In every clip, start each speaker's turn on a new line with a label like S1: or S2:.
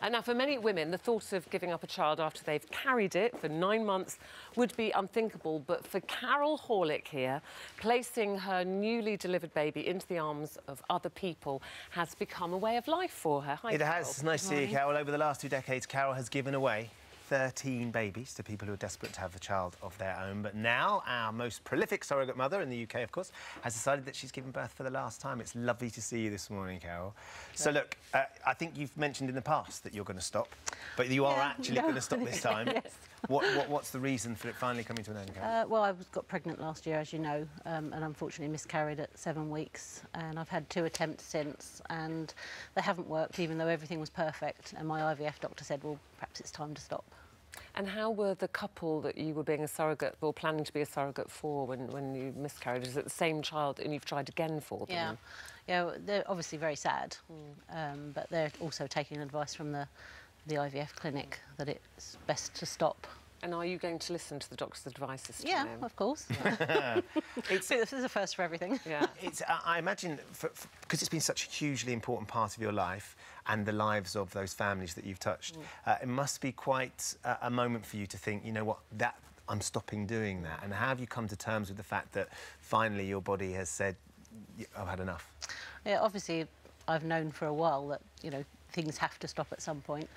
S1: And now, for many women, the thought of giving up a child after they've carried it for 9 months would be unthinkable. But for Carole Horlock here, placing her newly delivered baby into the arms of other people has become a way of life for her. Hi,
S2: it
S1: Carole.
S2: has. It's nice to see you, Carole. Over the last 2 decades, Carole has given away 13 babies to people who are desperate to have a child of their own. But now, our most prolific surrogate mother in the UK, of course, has decided that she's given birth for the last time. It's lovely to see you this morning, Carole. Yeah. So, look, I think you've mentioned in the past that you're going to stop, but you are actually going to stop this time.
S1: Yes.
S2: What's the reason for it finally coming to an end, Carole?
S3: Well, I got pregnant last year, as you know, and unfortunately miscarried at 7 weeks. And I've had 2 attempts since, and they haven't worked, even though everything was perfect. And my IVF doctor said, well, perhaps it's time to stop.
S1: And how were the couple that you were being a surrogate or planning to be a surrogate for when you miscarried? Is it the same child and you've tried again for them?
S3: Yeah, they're obviously very sad, but they're also taking advice from the IVF clinic that it's best to stop.
S1: And are you going to listen to the doctor's advice this time?
S3: Yeah, of course. This is a first for everything.
S1: Yeah.
S2: I imagine, because it's been such a hugely important part of your life and the lives of those families that you've touched, it must be quite a moment for you to think, you know what, I'm stopping doing that. And how have you come to terms with the fact that finally your body has said, I've had enough? Yeah,
S3: obviously, I've known for a while that, you know, things have to stop at some point.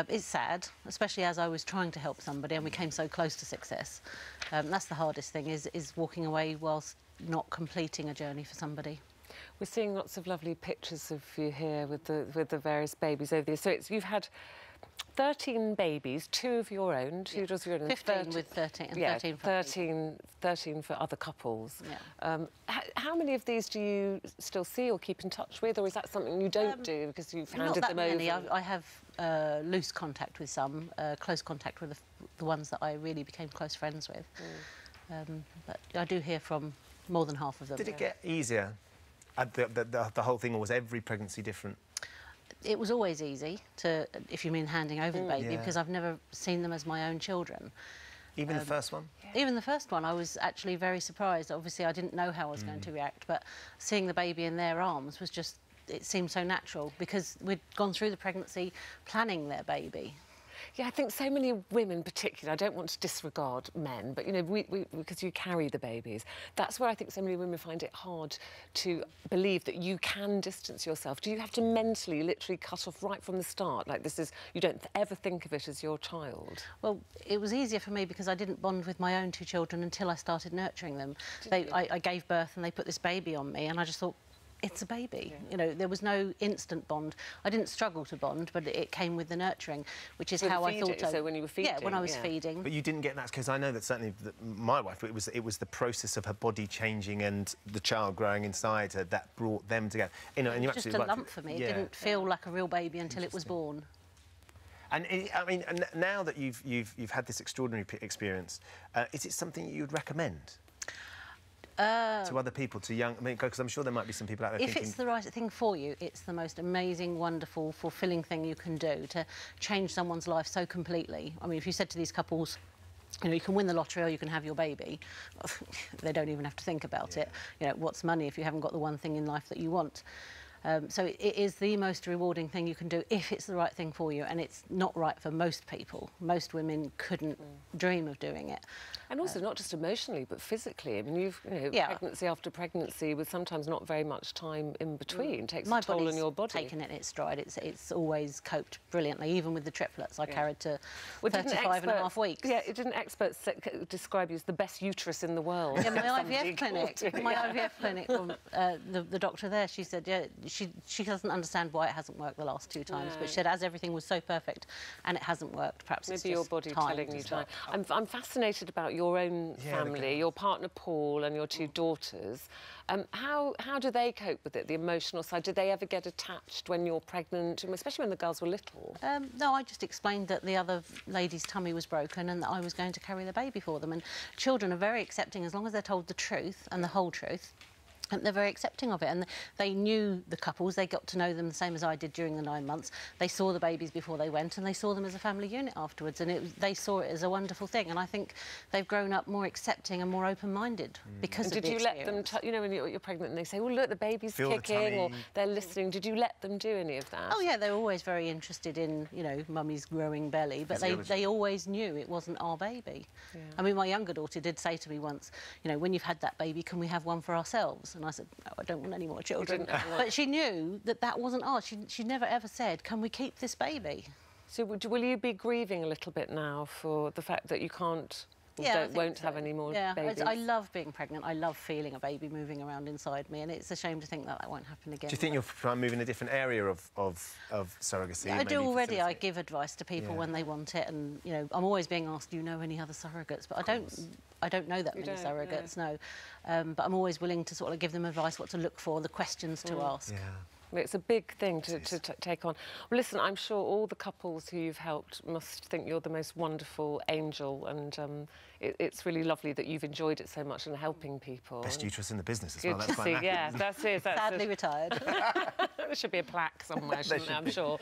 S3: It's sad, especially as I was trying to help somebody and we came so close to success. That's the hardest thing, is walking away whilst not completing a journey for somebody.
S1: We're seeing lots of lovely pictures of you here with the various babies over there. So you've had 13 babies, 2 of your own, 2 of your own.
S3: 15 with 13 and 13 for
S1: 13 for other couples.
S3: Yeah.
S1: How many of these do you still see or keep in touch with, or is that something you don't do because you've handed them over?
S3: Not that many. I have loose contact with some, close contact with the ones that I really became close friends with. But I do hear from more than half of them.
S2: Did it get easier? The whole thing, or was every pregnancy different?
S3: It was always easy to, if you mean handing over the baby, because I've never seen them as my own children.
S2: Even the first one?
S3: Yeah. Even the first one, I was actually very surprised. Obviously, I didn't know how I was going to react, but seeing the baby in their arms was just, it seemed so natural, because we'd gone through the pregnancy planning their baby.
S1: Yeah, I think so many women particularly, I don't want to disregard men, but, you know, because you carry the babies, that's where I think so many women find it hard to believe that you can distance yourself. Do you have to mentally, literally cut off right from the start? Like, you don't ever think of it as your child?
S3: Well, it was easier for me because I didn't bond with my own 2 children until I started nurturing them. I gave birth and they put this baby on me, and I just thought, it's a baby. Yeah. You know, there was no instant bond. I didn't struggle to bond, but it came with the nurturing, which is how I thought.
S1: So when you were feeding?
S3: Yeah, when I was feeding.
S2: But you didn't get that, because I know that certainly my wife, it was the process of her body changing and the child growing inside her that brought them together. You know, and
S3: it was just a lump for me. It didn't feel like a real baby until it was born.
S2: And I mean, now that you've had this extraordinary experience, is it something you'd recommend? To other people, to young... I mean, because I'm sure there might be some people out there thinking...
S3: If it's the right thing for you, it's the most amazing, wonderful, fulfilling thing you can do to change someone's life so completely. I mean, if you said to these couples, you know, you can win the lottery or you can have your baby, they don't even have to think about it. You know, what's money if you haven't got the one thing in life that you want? So it is the most rewarding thing you can do if it's the right thing for you, and it's not right for most people. Most women couldn't dream of doing it.
S1: And also not just emotionally, but physically. I mean, you know, pregnancy after pregnancy with sometimes not very much time in between takes a toll on your body.
S3: Taken it in its stride. It's always coped brilliantly, even with the triplets. I carried to 35.5 weeks.
S1: Yeah, didn't experts describe you as the best uterus in the world?
S3: Yeah, my IVF clinic, the doctor there, she said, yeah, she doesn't understand why it hasn't worked the last 2 times, but she said, as everything was so perfect and it hasn't worked, perhaps
S1: maybe
S3: it's
S1: your body telling you time. I'm fascinated about your own family, your partner Paul and your 2 daughters. How do they cope with it, the emotional side? Did they ever get attached when you're pregnant, especially when the girls were little?
S3: No, I just explained that the other lady's tummy was broken and that I was going to carry the baby for them. And children are very accepting as long as they're told the truth and the whole truth. And they're very accepting of it, and they knew the couples. They got to know them the same as I did during the 9 months. They saw the babies before they went, and they saw them as a family unit afterwards, and they saw it as a wonderful thing. And I think they've grown up more accepting and more open-minded because of the experience.
S1: Did you let them, you know, when you're pregnant and they say, "Oh, look, the baby's kicking," or they're listening. Did you let them do any of that?
S3: Oh yeah, they were always very interested in, you know, mummy's growing belly, but they always knew it wasn't our baby. Yeah. I mean, my younger daughter did say to me once, you know, when you've had that baby, can we have one for ourselves? And I said, no, I don't want any more children. But she knew that that wasn't ours. She never ever said, can we keep this baby?
S1: So will you be grieving a little bit now for the fact that you can't, won't have any more babies?
S3: I love being pregnant. I love feeling a baby moving around inside me, and it's a shame to think that that won't happen again.
S2: Do you think you'll try and move in a different area of surrogacy?
S3: Yeah, I do already. I give advice to people when they want it, and you know, I'm always being asked, do you know any other surrogates? But I don't know that many surrogates, no. But I'm always willing to sort of give them advice, what to look for, the questions to ask. Yeah.
S1: It's a big thing to take on. Well, listen, I'm sure all the couples who you've helped must think you're the most wonderful angel, and it's really lovely that you've enjoyed it so much and helping people.
S2: Best uterus in the business as
S1: well.
S2: That's
S1: quite nice. Yeah, that's it.
S3: Sadly retired.
S1: There should be a plaque somewhere, shouldn't there? I'm sure.